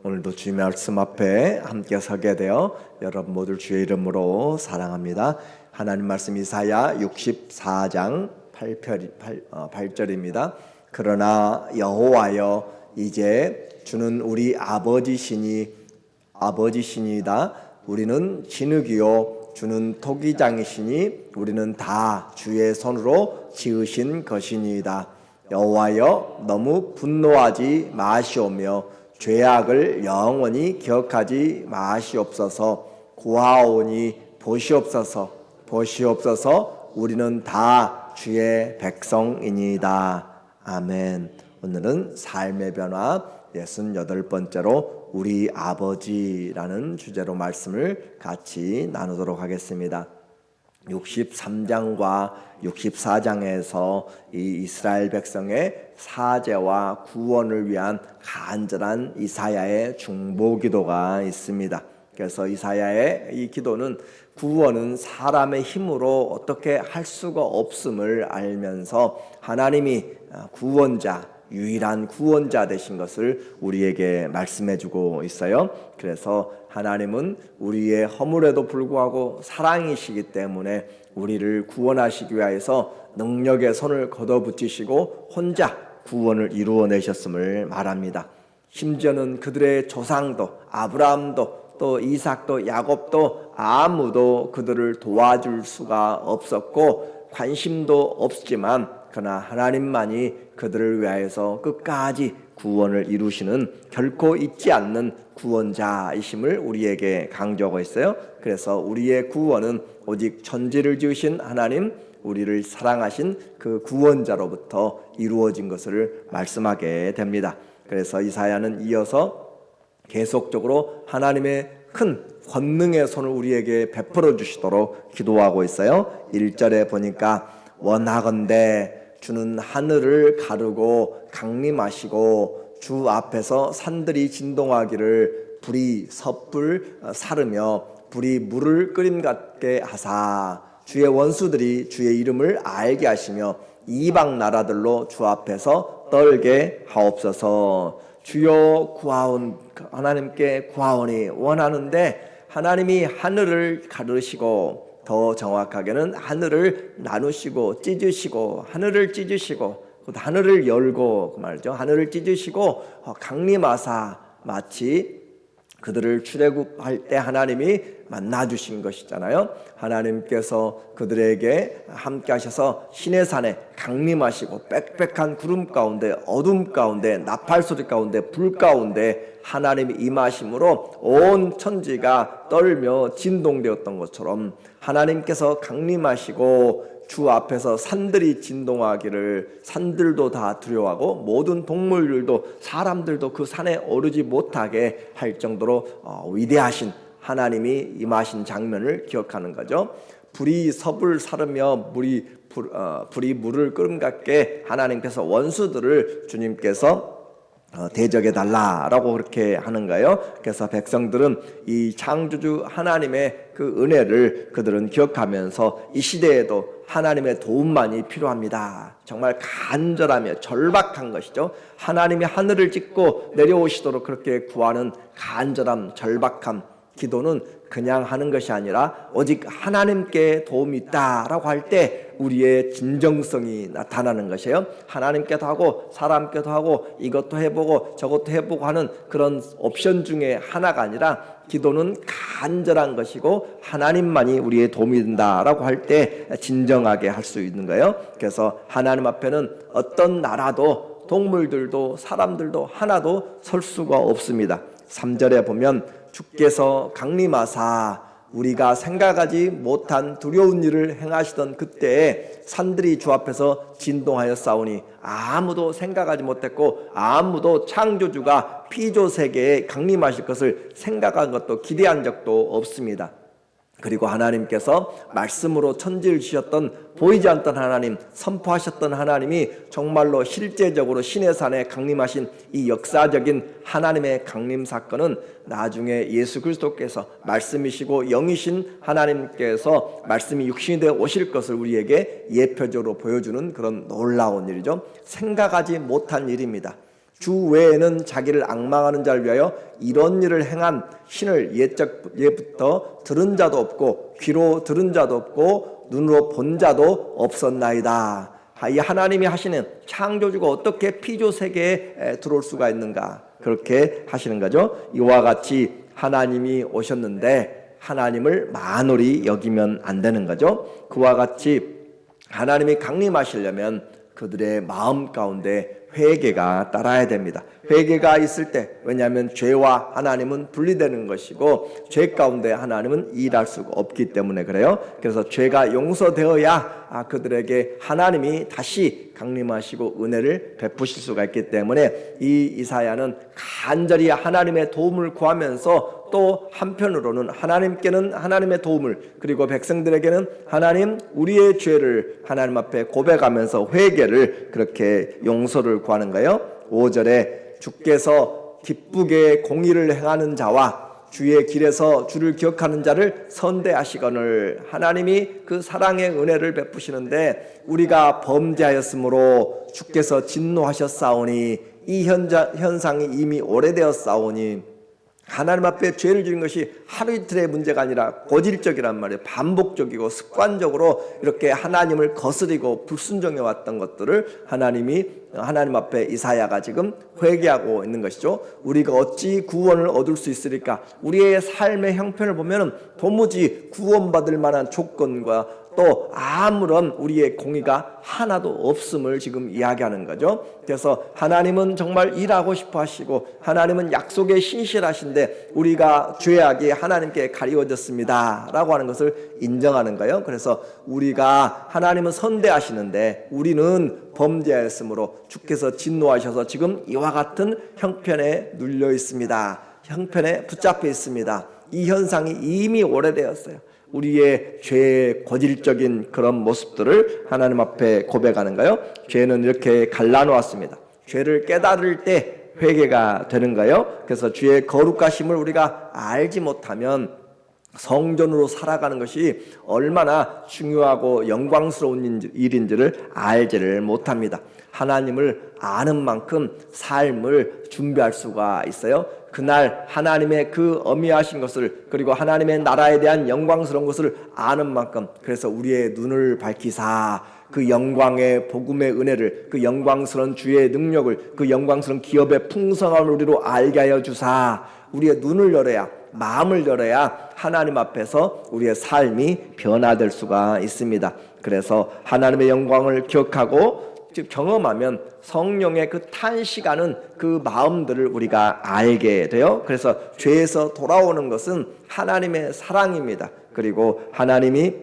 오늘도 주의 말씀 앞에 함께 서게 되어 여러분 모두 주의 이름으로 사랑합니다. 하나님 말씀 이사야 64장 8절입니다. 그러나 여호와여 이제 주는 우리 아버지시니이다. 우리는 진흙이요 주는 토기장이시니 우리는 다 주의 손으로 지으신 것이니이다. 여호와여 너무 분노하지 마시오며 죄악을 영원히 기억하지 마시옵소서. 구하오니 보시옵소서. 우리는 다 주의 백성이니이다. 아멘. 오늘은 삶의 변화 68번째로 우리 아버지라는 주제로 말씀을 같이 나누도록 하겠습니다. 63장과 64장에서 이 이스라엘 백성의 사죄와 구원을 위한 간절한 이사야의 중보기도가 있습니다. 그래서 이사야의 이 기도는 구원은 사람의 힘으로 어떻게 할 수가 없음을 알면서 하나님이 구원자, 유일한 구원자 되신 것을 우리에게 말씀해주고 있어요. 그래서 하나님은 우리의 허물에도 불구하고 사랑이시기 때문에 우리를 구원하시기 위하여서 능력의 손을 걷어붙이시고 혼자 구원을 이루어내셨음을 말합니다. 심지어는 그들의 조상도 아브라함도 또 이삭도 야곱도 아무도 그들을 도와줄 수가 없었고 관심도 없지만 그러나 하나님만이 그들을 위하여서 끝까지 구원을 이루시는 결코 잊지 않는 구원자이심을 우리에게 강조하고 있어요. 그래서 우리의 구원은 오직 천지를 지으신 하나님, 우리를 사랑하신 그 구원자로부터 이루어진 것을 말씀하게 됩니다. 그래서 이사야는 이어서 계속적으로 하나님의 큰 권능의 손을 우리에게 베풀어 주시도록 기도하고 있어요. 1절에 보니까 원하건대 주는 하늘을 가르고 강림하시고 주 앞에서 산들이 진동하기를 불이 섣불 사르며 불이 물을 끓임 같게 하사 주의 원수들이 주의 이름을 알게 하시며 이방 나라들로 주 앞에서 떨게 하옵소서. 주여 구하온 하나님께 구하오니 원하는데 하나님이 하늘을 가르시고 더 정확하게는 하늘을 나누시고 찢으시고 하늘을 찢으시고 하늘을 열고 그 말이죠. 하늘을 찢으시고 강림하사 마치 그들을 출애굽할 때 하나님이 만나주신 것이잖아요. 하나님께서 그들에게 함께 하셔서 시내산에 강림하시고 빽빽한 구름 가운데 어둠 가운데 나팔 소리 가운데 불 가운데 하나님이 임하심으로 온 천지가 떨며 진동되었던 것처럼 하나님께서 강림하시고 주 앞에서 산들이 진동하기를 산들도 다 두려워하고 모든 동물들도 사람들도 그 산에 오르지 못하게 할 정도로 위대하신 하나님이 임하신 장면을 기억하는 거죠. 불이 섭을 사르며 불이 물을 끓음 같게 하나님께서 원수들을 주님께서 대적해 달라라고 그렇게 하는 거예요. 그래서 백성들은 이 창조주 하나님의 그 은혜를 그들은 기억하면서 이 시대에도 하나님의 도움만이 필요합니다. 정말 간절하며 절박한 것이죠. 하나님이 하늘을 찢고 내려오시도록 그렇게 구하는 간절함, 절박함, 기도는 그냥 하는 것이 아니라 오직 하나님께 도움이 있다라고 할 때 우리의 진정성이 나타나는 것이에요. 하나님께도 하고 사람께도 하고 이것도 해보고 저것도 해보고 하는 그런 옵션 중에 하나가 아니라 기도는 간절한 것이고 하나님만이 우리의 도움이 된다라고 할 때 진정하게 할 수 있는 거예요. 그래서 하나님 앞에는 어떤 나라도 동물들도 사람들도 하나도 설 수가 없습니다. 3절에 보면 주께서 강림하사 우리가 생각하지 못한 두려운 일을 행하시던 그때에 산들이 주 앞에서 진동하여 싸우니 아무도 생각하지 못했고 아무도 창조주가 피조 세계에 강림하실 것을 생각한 것도 기대한 적도 없습니다. 그리고 하나님께서 말씀으로 천지를 지으셨던 보이지 않던 하나님, 선포하셨던 하나님이 정말로 실제적으로 시내산에 강림하신 이 역사적인 하나님의 강림 사건은 나중에 예수 그리스도께서 말씀이시고 영이신 하나님께서 말씀이 육신이 되어 오실 것을 우리에게 예표적으로 보여주는 그런 놀라운 일이죠. 생각하지 못한 일입니다. 주 외에는 자기를 앙망하는 자를 위하여 이런 일을 행한 신을 예부터 들은 자도 없고 귀로 들은 자도 없고 눈으로 본 자도 없었나이다. 이 하나님이 하시는 창조주가 어떻게 피조 세계에 들어올 수가 있는가, 그렇게 하시는 거죠. 이와 같이 하나님이 오셨는데 하나님을 만홀히 여기면 안 되는 거죠. 그와 같이 하나님이 강림하시려면 그들의 마음 가운데 회개가 따라야 됩니다. 회개가 있을 때, 왜냐하면 죄와 하나님은 분리되는 것이고 죄 가운데 하나님은 일할 수가 없기 때문에 그래요. 그래서 죄가 용서되어야 그들에게 하나님이 다시 강림하시고 은혜를 베푸실 수가 있기 때문에 이 이사야는 간절히 하나님의 도움을 구하면서 또 한편으로는 하나님께는 하나님의 도움을, 그리고 백성들에게는 하나님 우리의 죄를 하나님 앞에 고백하면서 회개를, 그렇게 용서를 구하는 거예요. 5절에 주께서 기쁘게 공의를 행하는 자와 주의 길에서 주를 기억하는 자를 선대하시거늘, 하나님이 그 사랑의 은혜를 베푸시는데 우리가 범죄하였으므로 주께서 진노하셨사오니 이 현상이 이미 오래되었사오니, 하나님 앞에 죄를 지은 것이 하루 이틀의 문제가 아니라 고질적이란 말이에요. 반복적이고 습관적으로 이렇게 하나님을 거스리고 불순종해 왔던 것들을 하나님 앞에 이사야가 지금 회개하고 있는 것이죠. 우리가 어찌 구원을 얻을 수 있으리까? 우리의 삶의 형편을 보면 도무지 구원받을 만한 조건과 또 아무런 우리의 공의가 하나도 없음을 지금 이야기하는 거죠. 그래서 하나님은 정말 일하고 싶어 하시고 하나님은 약속에 신실하신데 우리가 죄악이 하나님께 가리워졌습니다 라고 하는 것을 인정하는 거예요. 그래서 우리가 하나님은 선대하시는데 우리는 범죄하였으므로 주께서 진노하셔서 지금 이와 같은 형편에 눌려 있습니다. 형편에 붙잡혀 있습니다. 이 현상이 이미 오래되었어요. 우리의 죄의 고질적인 그런 모습들을 하나님 앞에 고백하는 거예요. 죄는 이렇게 갈라놓았습니다. 죄를 깨달을 때 회개가 되는 거예요. 그래서 주의 거룩하심을 우리가 알지 못하면 성전으로 살아가는 것이 얼마나 중요하고 영광스러운 일인지를 알지를 못합니다. 하나님을 아는 만큼 삶을 준비할 수가 있어요. 그날 하나님의 그 어미하신 것을, 그리고 하나님의 나라에 대한 영광스러운 것을 아는 만큼, 그래서 우리의 눈을 밝히사 그 영광의 복음의 은혜를, 그 영광스러운 주의 능력을, 그 영광스러운 기업의 풍성함을 우리로 알게 하여 주사, 우리의 눈을 열어야, 마음을 열어야 하나님 앞에서 우리의 삶이 변화될 수가 있습니다. 그래서 하나님의 영광을 기억하고 경험하면 성령의 그 탄식하는 그 마음들을 우리가 알게 돼요. 그래서 죄에서 돌아오는 것은 하나님의 사랑입니다. 그리고 하나님이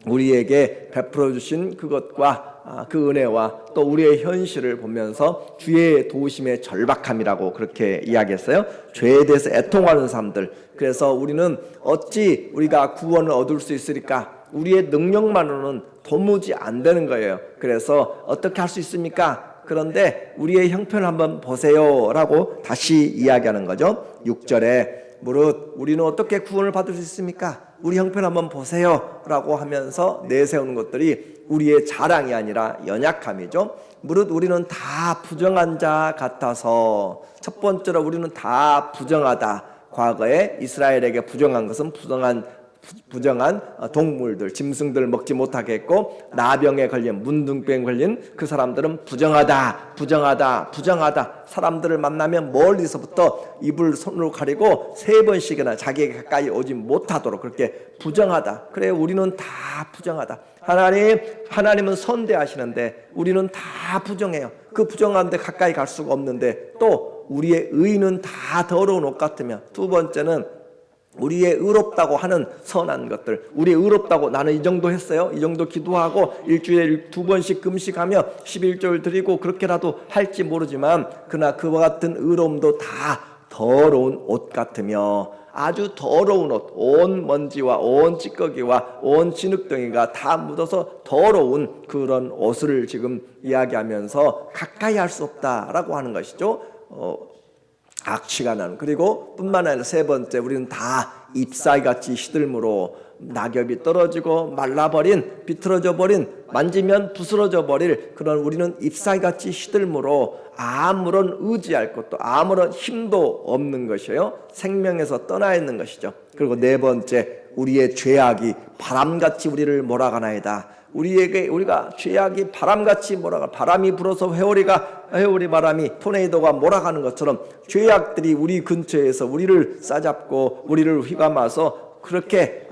우리에게 베풀어 주신 그것과 그 은혜와 또 우리의 현실을 보면서 주의 도우심의 절박함이라고 그렇게 이야기했어요. 죄에 대해서 애통하는 사람들. 그래서 우리는 어찌 우리가 구원을 얻을 수 있으리까? 우리의 능력만으로는 도무지 안 되는 거예요. 그래서 어떻게 할 수 있습니까? 그런데 우리의 형편을 한번 보세요 라고 다시 이야기하는 거죠. 6절에 무릇 우리는 어떻게 구원을 받을 수 있습니까? 우리 형편 한번 보세요 라고 하면서 내세우는 것들이 우리의 자랑이 아니라 연약함이죠. 무릇 우리는 다 부정한 자 같아서, 첫 번째로 우리는 다 부정하다. 과거에 이스라엘에게 부정한 것은 부정한 동물들, 짐승들을 먹지 못하게 했고, 나병에 걸린, 문둥병에 걸린 그 사람들은 부정하다. 사람들을 만나면 멀리서부터 입을 손으로 가리고 3번씩이나 자기에게 가까이 오지 못하도록 그렇게 부정하다. 그래, 우리는 다 부정하다. 하나님은 선대하시는데 우리는 다 부정해요. 그 부정한데 가까이 갈 수가 없는데, 또 우리의 의는 다 더러운 옷 같으며, 두 번째는 우리의 의롭다고 하는 선한 것들, 우리 의롭다고 나는 이 정도 했어요, 이 정도 기도하고 일주일에 2번씩 금식하며 11조를 드리고 그렇게라도 할지 모르지만, 그러나 그와 같은 의로움도 다 더러운 옷 같으며, 아주 더러운 옷, 온 먼지와 온 찌꺼기와 온 진흙덩이가 다 묻어서 더러운 그런 옷을 지금 이야기하면서 가까이 할 수 없다라고 하는 것이죠. 악취가 나는. 그리고 뿐만 아니라 3번째, 우리는 다 잎사귀같이 시들므로 낙엽이 떨어지고 말라버린, 비틀어져 버린, 만지면 부스러져 버릴 그런 우리는 잎사귀같이 시들므로 아무런 의지할 것도 아무런 힘도 없는 것이에요. 생명에서 떠나 있는 것이죠. 그리고 네 번째, 우리의 죄악이 바람같이 우리를 몰아가나이다. 우리가 죄악이 바람같이 몰아가, 바람이 불어서 회오리 바람이 토네이도가 몰아가는 것처럼 죄악들이 우리 근처에서 우리를 싸잡고 우리를 휘감아서 그렇게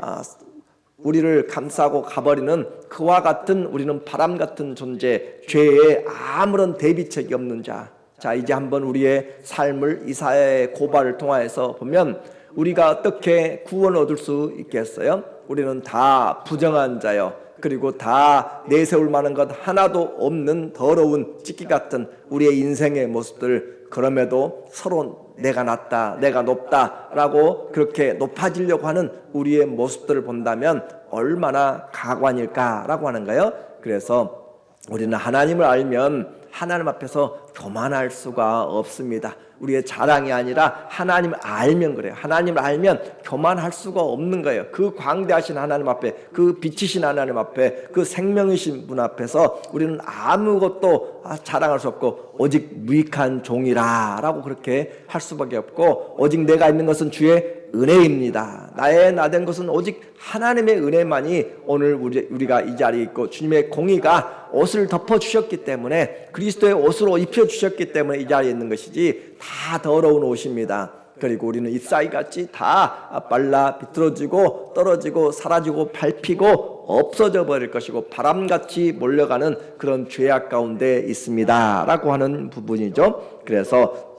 우리를 감싸고 가버리는 그와 같은 우리는 바람 같은 존재, 죄에 아무런 대비책이 없는 자. 자, 이제 한번 우리의 삶을 이사야의 고발을 통하여서 보면 우리가 어떻게 구원 얻을 수 있겠어요? 우리는 다 부정한 자요, 그리고 다 내세울 만한 것 하나도 없는 더러운 찌끼 같은 우리의 인생의 모습들, 그럼에도 서로 내가 낫다, 내가 높다 라고 그렇게 높아지려고 하는 우리의 모습들을 본다면 얼마나 가관일까라고 하는 거예요. 그래서 우리는 하나님을 알면 하나님 앞에서 교만할 수가 없습니다. 우리의 자랑이 아니라 하나님을 알면 그래요. 하나님을 알면 교만할 수가 없는 거예요. 그 광대하신 하나님 앞에, 그 빛이신 하나님 앞에, 그 생명이신 분 앞에서 우리는 아무것도 자랑할 수 없고 오직 무익한 종이라 라고 그렇게 할 수밖에 없고, 오직 내가 있는 것은 주의 은혜입니다. 나의 나된 것은 오직 하나님의 은혜만이 오늘 우리가 이 자리에 있고, 주님의 공의가 옷을 덮어주셨기 때문에, 그리스도의 옷으로 입혀주셨기 때문에 이 자리에 있는 것이지 다 더러운 옷입니다. 그리고 우리는 잎사귀같이 다 말라 비틀어지고 떨어지고 사라지고 밟히고 없어져 버릴 것이고 바람같이 몰려가는 그런 죄악 가운데 있습니다 라고 하는 부분이죠. 그래서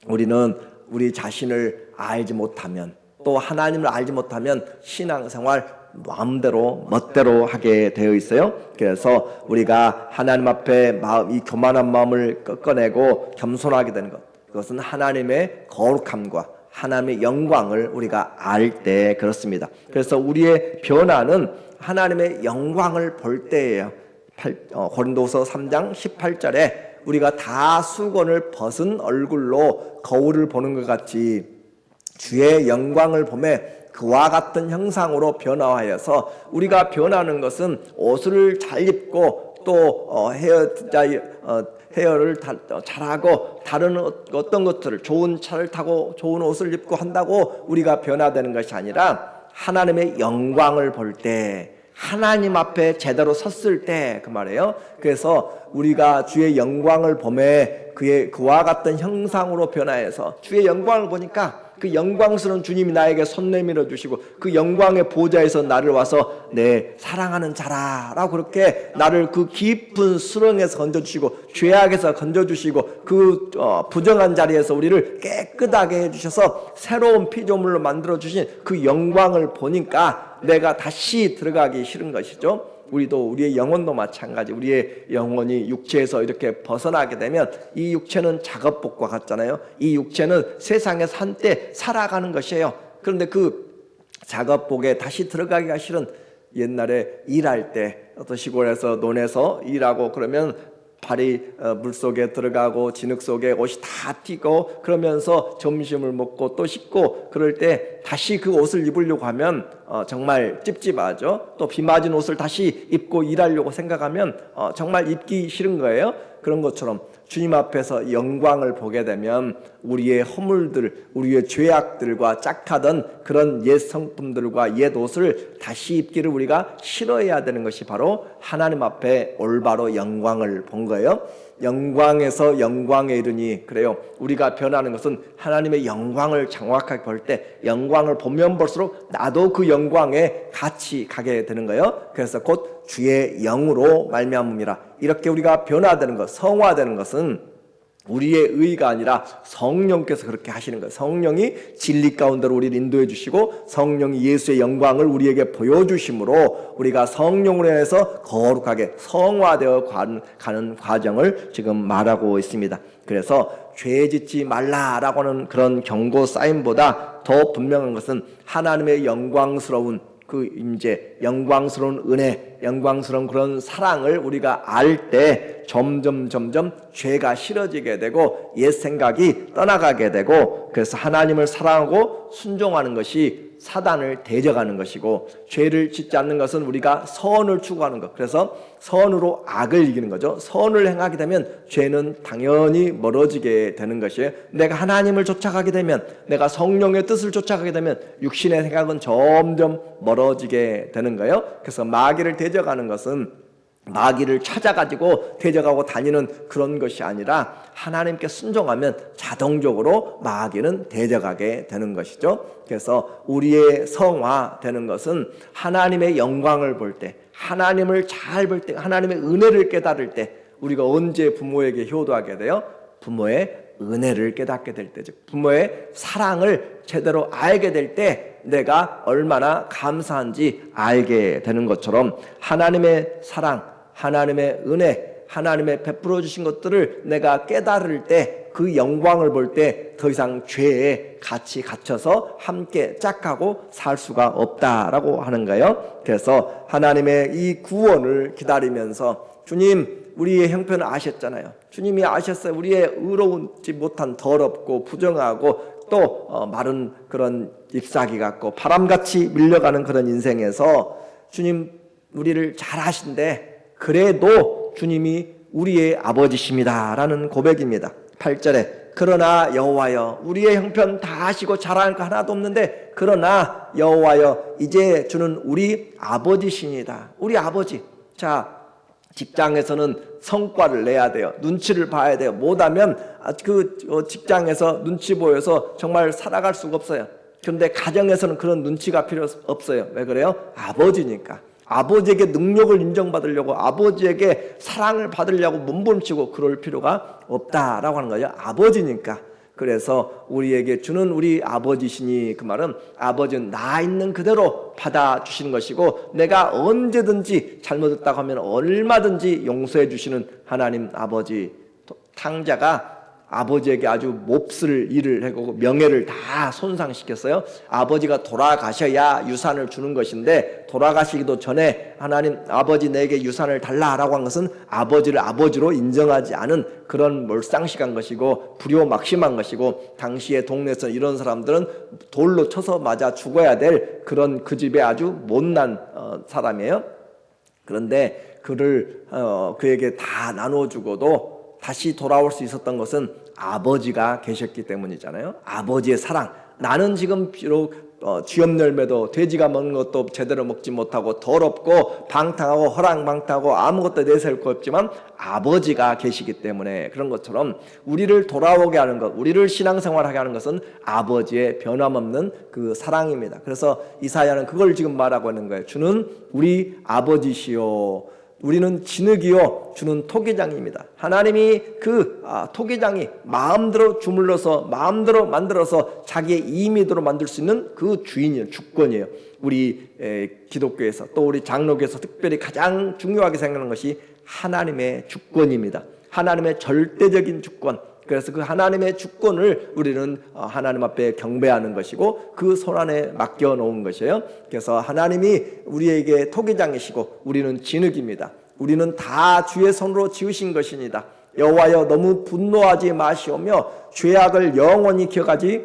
우리는 우리 자신을 알지 못하면, 또 하나님을 알지 못하면 신앙생활 마음대로 멋대로 하게 되어 있어요. 그래서 우리가 하나님 앞에 이 교만한 마음을 꺾어내고 겸손하게 되는 것, 그것은 하나님의 거룩함과 하나님의 영광을 우리가 알 때 그렇습니다. 그래서 우리의 변화는 하나님의 영광을 볼 때예요. 고린도서 3장 18절에 우리가 다 수건을 벗은 얼굴로 거울을 보는 것 같이 주의 영광을 보매 그와 같은 형상으로 변화하여서, 우리가 변하는 것은 옷을 잘 입고 또 헤어를 잘하고 다른 어떤 것들을, 좋은 차를 타고 좋은 옷을 입고 한다고 우리가 변화되는 것이 아니라 하나님의 영광을 볼 때, 하나님 앞에 제대로 섰을 때 그 말이에요. 그래서 우리가 주의 영광을 보매 그와 같은 형상으로 변화해서 주의 영광을 보니까 그 영광스러운 주님이 나에게 손 내밀어 주시고 그 영광의 보좌에서 나를 와서 내 사랑하는 자라라고 그렇게 나를 그 깊은 수렁에서 건져주시고 죄악에서 건져주시고 그 부정한 자리에서 우리를 깨끗하게 해주셔서 새로운 피조물로 만들어주신 그 영광을 보니까 내가 다시 들어가기 싫은 것이죠. 우리의 영혼도 마찬가지. 우리의 영혼이 육체에서 이렇게 벗어나게 되면 이 육체는 작업복과 같잖아요. 이 육체는 세상에서 한때 살아가는 것이에요. 그런데 그 작업복에 다시 들어가기가 싫은, 옛날에 일할 때 어떤 시골에서 논에서 일하고 그러면 발이 물속에 들어가고 진흙 속에 옷이 다 튀고 그러면서 점심을 먹고 또 씻고 그럴 때 다시 그 옷을 입으려고 하면 정말 찝찝하죠. 또 비 맞은 옷을 다시 입고 일하려고 생각하면 정말 입기 싫은 거예요. 그런 것처럼 주님 앞에서 영광을 보게 되면 우리의 허물들, 우리의 죄악들과 짝하던 그런 옛 성품들과 옛 옷을 다시 입기를 우리가 싫어해야 되는 것이 바로 하나님 앞에 올바로 영광을 본 거예요. 영광에서 영광에 이르니, 그래요. 우리가 변하는 것은 하나님의 영광을 정확하게 볼 때, 영광을 보면 볼수록 나도 그 영광에 같이 가게 되는 거예요. 그래서 곧 주의 영으로 말미암음이라. 이렇게 우리가 변화되는 것, 성화되는 것은 우리의 의가 아니라 성령께서 그렇게 하시는 거예요. 성령이 진리 가운데로 우리를 인도해 주시고 성령이 예수의 영광을 우리에게 보여주심으로 우리가 성령으로 인해서 거룩하게 성화되어 가는 과정을 지금 말하고 있습니다. 그래서 죄 짓지 말라라고 하는 그런 경고 사인보다 더 분명한 것은 하나님의 영광스러운 그 임재, 영광스러운 은혜, 영광스러운 그런 사랑을 우리가 알 때 점점 죄가 싫어지게 되고 옛 생각이 떠나가게 되고, 그래서 하나님을 사랑하고 순종하는 것이 사단을 대적하는 것이고, 죄를 짓지 않는 것은 우리가 선을 추구하는 것. 그래서 선으로 악을 이기는 거죠. 선을 행하게 되면 죄는 당연히 멀어지게 되는 것이에요. 내가 하나님을 쫓아가게 되면, 내가 성령의 뜻을 쫓아가게 되면 육신의 생각은 점점 멀어지게 되는 거예요. 그래서 마귀를 대적하는 것은 마귀를 찾아가지고 대적하고 다니는 그런 것이 아니라 하나님께 순종하면 자동적으로 마귀는 대적하게 되는 것이죠. 그래서 우리의 성화되는 것은 하나님의 영광을 볼 때, 하나님을 잘 볼 때, 하나님의 은혜를 깨달을 때, 우리가 언제 부모에게 효도하게 돼요? 부모의 은혜를 깨닫게 될 때죠. 부모의 사랑을 제대로 알게 될 때 내가 얼마나 감사한지 알게 되는 것처럼, 하나님의 사랑, 하나님의 은혜, 하나님의 베풀어 주신 것들을 내가 깨달을 때, 그 영광을 볼 때 더 이상 죄에 같이 갇혀서 함께 짝하고 살 수가 없다라고 하는 거예요. 그래서 하나님의 이 구원을 기다리면서, 주님 우리의 형편을 아셨잖아요. 주님이 아셨어요. 우리의 의로우지 못한 더럽고 부정하고 또 마른 그런 잎사귀 같고 바람같이 밀려가는 그런 인생에서 주님 우리를 잘 아신데, 그래도 주님이 우리의 아버지십니다 라는 고백입니다. 8절에 그러나 여호와여, 우리의 형편 다 아시고 잘하는 거 하나도 없는데, 그러나 여호와여 이제 주는 우리 아버지십니다. 우리 아버지. 자, 직장에서는 성과를 내야 돼요. 눈치를 봐야 돼요. 못하면 그 직장에서 눈치 보여서 정말 살아갈 수가 없어요. 그런데 가정에서는 그런 눈치가 필요 없어요. 왜 그래요? 아버지니까. 아버지에게 능력을 인정받으려고, 아버지에게 사랑을 받으려고 몸부림치고 그럴 필요가 없다라고 하는 거예요. 아버지니까. 그래서 우리에게 주는 우리 아버지시니, 그 말은 아버지는 나 있는 그대로 받아주시는 것이고, 내가 언제든지 잘못했다고 하면 얼마든지 용서해 주시는 하나님 아버지. 탕자가 아버지에게 아주 몹쓸 일을 하고 명예를 다 손상시켰어요. 아버지가 돌아가셔야 유산을 주는 것인데, 돌아가시기도 전에 하나님 아버지 내게 유산을 달라라고 한 것은 아버지를 아버지로 인정하지 않은 그런 몰상식한 것이고 불효막심한 것이고, 당시의 동네에서 이런 사람들은 돌로 쳐서 맞아 죽어야 될 그런 그 집에 아주 못난 사람이에요. 그런데 그에게 다 나눠주고도 다시 돌아올 수 있었던 것은 아버지가 계셨기 때문이잖아요. 아버지의 사랑. 나는 지금 비록 쥐업 열매도 돼지가 먹는 것도 제대로 먹지 못하고 더럽고 방탕하고 허랑방탕하고 아무것도 내세울 거 없지만 아버지가 계시기 때문에, 그런 것처럼 우리를 돌아오게 하는 것, 우리를 신앙생활하게 하는 것은 아버지의 변함없는 그 사랑입니다. 그래서 이사야는 그걸 지금 말하고 있는 거예요. 주는 우리 아버지시요, 우리는 진흙이요 주는 토기장입니다. 하나님이 그 토기장이 마음대로 주물러서 마음대로 만들어서 자기의 임의대로 만들 수 있는 그 주인이에요. 주권이에요. 우리 기독교에서, 또 우리 장로교에서 특별히 가장 중요하게 생각하는 것이 하나님의 주권입니다. 하나님의 절대적인 주권. 그래서 그 하나님의 주권을 우리는 하나님 앞에 경배하는 것이고 그 손안에 맡겨놓은 것이에요. 그래서 하나님이 우리에게 토기장이시고 우리는 진흙입니다. 우리는 다 주의 손으로 지으신 것입니다. 여호와여 너무 분노하지 마시오며 죄악을 영원히 기억하지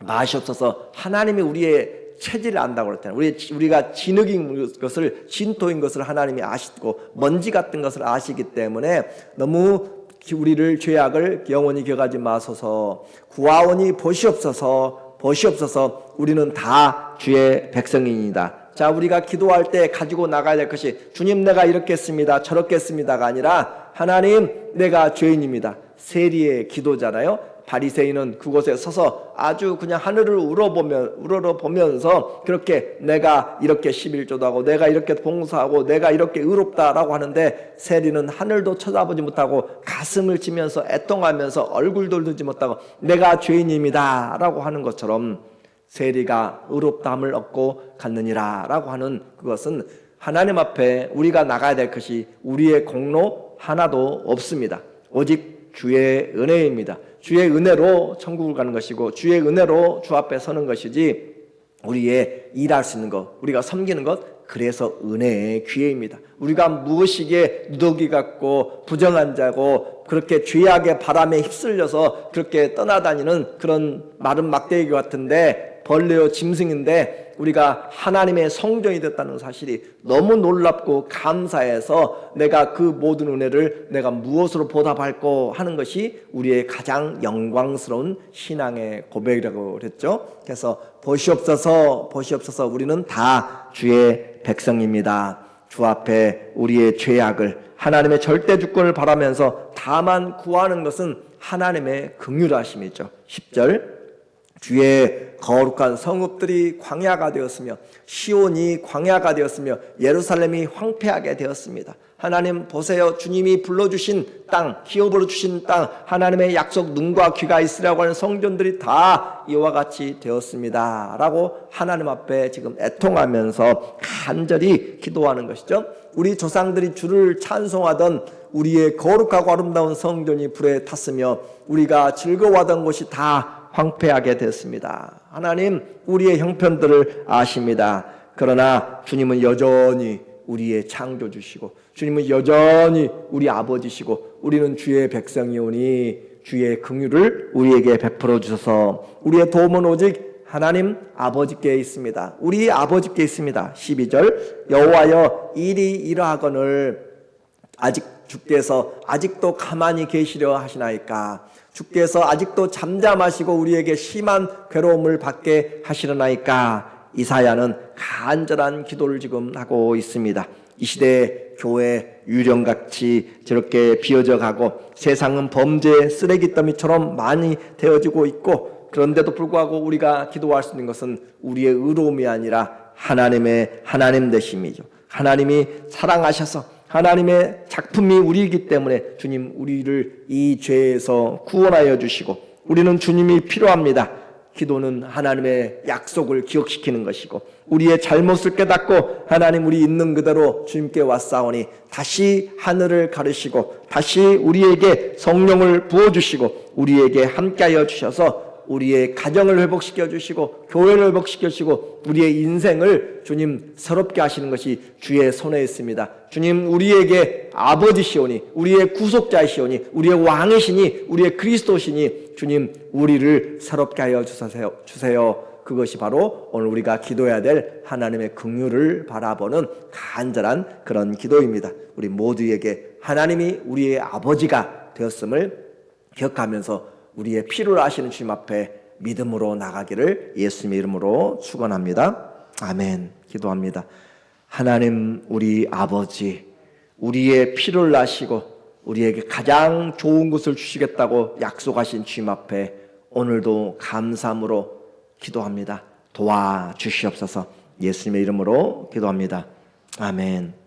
마시옵소서. 하나님이 우리의 체질을 안다고 그랬잖아요. 우리가 진흙인 것을, 진토인 것을 하나님이 아시고 먼지 같은 것을 아시기 때문에 너무 우리를 죄악을 영원히 기억하지 마소서. 구하오니 보시옵소서. 보시옵소서. 우리는 다 주의 백성입니다. 자, 우리가 기도할 때 가지고 나가야 될 것이 주님 내가 이렇게 했습니다, 저렇게 했습니다가 아니라 하나님 내가 죄인입니다. 세리의 기도잖아요. 바리새인은 그곳에 서서 아주 그냥 하늘을 우러러보면서 그렇게 내가 이렇게 11조도 하고 내가 이렇게 봉사하고 내가 이렇게 의롭다라고 하는데, 세리는 하늘도 쳐다보지 못하고 가슴을 치면서 애통하면서 얼굴도 들지 못하고 내가 죄인입니다 라고 하는 것처럼 세리가 의롭다함을 얻고 갔느니라 라고 하는 그것은 하나님 앞에 우리가 나가야 될 것이 우리의 공로 하나도 없습니다. 오직 주의 은혜입니다. 주의 은혜로 천국을 가는 것이고 주의 은혜로 주 앞에 서는 것이지, 우리의 일할 수 있는 것, 우리가 섬기는 것, 그래서 은혜의 기회입니다. 우리가 무엇이기에 누더기 같고 부정한 자고 그렇게 죄악의 바람에 휩쓸려서 그렇게 떠나다니는 그런 마른 막대기 같은데 벌레요 짐승인데 우리가 하나님의 성전이 됐다는 사실이 너무 놀랍고 감사해서 내가 그 모든 은혜를 내가 무엇으로 보답할까 하는 것이 우리의 가장 영광스러운 신앙의 고백이라고 그랬죠. 그래서 보시옵소서 우리는 다 주의 백성입니다. 주 앞에 우리의 죄악을 하나님의 절대 주권을 바라면서 다만 구하는 것은 하나님의 긍휼하심이죠. 10절 주의 거룩한 성읍들이 광야가 되었으며 시온이 광야가 되었으며 예루살렘이 황폐하게 되었습니다. 하나님 보세요. 주님이 불러주신 땅, 기업으로 주신 땅, 하나님의 약속 눈과 귀가 있으라고 하는 성전들이 다 이와 같이 되었습니다 라고 하나님 앞에 지금 애통하면서 간절히 기도하는 것이죠. 우리 조상들이 주를 찬송하던 우리의 거룩하고 아름다운 성전이 불에 탔으며 우리가 즐거워하던 곳이 다 황폐하게 됐습니다. 하나님 우리의 형편들을 아십니다. 그러나 주님은 여전히 우리의 창조주시고 주님은 여전히 우리 아버지시고 우리는 주의 백성이오니 주의 긍휼을 우리에게 베풀어 주셔서 우리의 도움은 오직 하나님 아버지께 있습니다. 우리 아버지께 있습니다. 12절 여호와여 일이 이러하거늘 아직 주께서 아직도 가만히 계시려 하시나이까. 주께서 아직도 잠잠하시고 우리에게 심한 괴로움을 받게 하시려나이까. 이사야는 간절한 기도를 지금 하고 있습니다. 이 시대에 교회 유령같이 저렇게 비어져 가고 세상은 범죄의 쓰레기더미처럼 많이 되어지고 있고 그런데도 불구하고 우리가 기도할 수 있는 것은 우리의 의로움이 아니라 하나님의 하나님 되심이죠. 하나님이 사랑하셔서 하나님의 작품이 우리이기 때문에 주님 우리를 이 죄에서 구원하여 주시고 우리는 주님이 필요합니다. 기도는 하나님의 약속을 기억시키는 것이고 우리의 잘못을 깨닫고 하나님 우리 있는 그대로 주님께 왔사오니 다시 하늘을 가르시고 다시 우리에게 성령을 부어주시고 우리에게 함께하여 주셔서 우리의 가정을 회복시켜 주시고 교회를 회복시켜 주시고 우리의 인생을 주님 새롭게 하시는 것이 주의 손에 있습니다. 주님 우리에게 아버지시오니 우리의 구속자이시오니 우리의 왕이시니 우리의 그리스도시니 주님 우리를 새롭게 하여 주세요. 그것이 바로 오늘 우리가 기도해야 될 하나님의 긍휼을 바라보는 간절한 그런 기도입니다. 우리 모두에게 하나님이 우리의 아버지가 되었음을 기억하면서 우리의 필요를 아시는 주님 앞에 믿음으로 나가기를 예수님의 이름으로 축원합니다. 아멘. 기도합니다. 하나님 우리 아버지 우리의 필요를 아시고 우리에게 가장 좋은 것을 주시겠다고 약속하신 주님 앞에 오늘도 감사함으로 기도합니다. 도와주시옵소서. 예수님의 이름으로 기도합니다. 아멘.